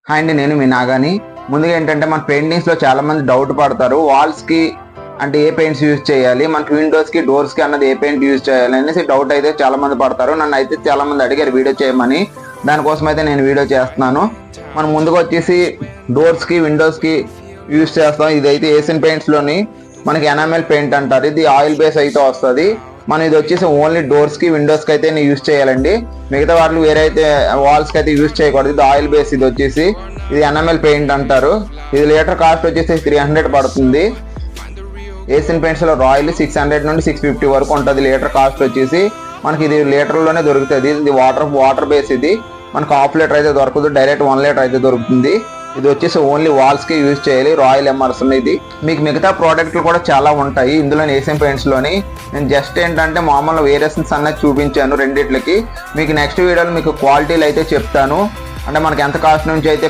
Hi అండి, నేను మీ నాగాని. ముందుగా ఏంటంటే మన పెయింటింగ్స్లో చాలా మంది డౌట్ పడతారు, వాల్స్కి అంటే ఏ పెయింట్స్ యూజ్ చేయాలి, మనకి విండోస్కి డోర్స్కి అన్నది ఏ పెయింట్ యూజ్ చేయాలి అనేసి డౌట్ అయితే చాలా మంది పడతారు. నన్ను అయితే చాలా మంది అడిగారు వీడియో చేయమని. దానికోసం అయితే నేను వీడియో చేస్తున్నాను. మనం ముందుగా వచ్చేసి డోర్స్కి విండోస్కి యూజ్ చేస్తాం. ఇదైతే ఏషియన్ పెయింట్స్లోని మనకి ఎనామెల్ పెయింట్ అంటారు. ఇది ఆయిల్ బేస్ అయితే వస్తుంది. మనం ఇది వచ్చేసి ఓన్లీ డోర్స్కి విండోస్కి అయితే యూజ్ చేయాలండి. మిగతా వాటికి వేరే అయితే వాల్స్కి అయితే యూజ్ చేయకూడదు. ఇది ఆయిల్ బేస్. ఇది వచ్చేసి ఇది ఎనామెల్ పెయింట్ అంటారు. ఇది లీటర్ కాస్ట్ వచ్చేసి 300 పడుతుంది. ఏషియన్ పెయింట్స్లో రాయల్ 600 నుండి 650 వరకు ఉంటుంది లీటర్ కాస్ట్ వచ్చేసి. మనకి ఇది లీటర్లోనే దొరుకుతుంది. ఇది వాటర్ బేస్. ఇది మనకు హాఫ్ లీటర్ అయితే దొరకదు, డైరెక్ట్ 1 లీటర్ అయితే దొరుకుతుంది. ఇది వచ్చేసి ఓన్లీ వాల్స్కి యూజ్ చేయాలి. Royal Emerson. ఇది మీకు మిగతా ప్రోడక్ట్లు కూడా చాలా ఉంటాయి ఇందులో ఏషియన్ పెయింట్స్లోని. నేను జస్ట్ ఏంటంటే మామూలు వేరియేషన్స్ అన్నది చూపించాను రెండిట్లకి. మీకు నెక్స్ట్ వీడియోలో మీకు క్వాలిటీలు అయితే చెప్తాను. అంటే మనకి ఎంత కాస్ట్ నుంచి అయితే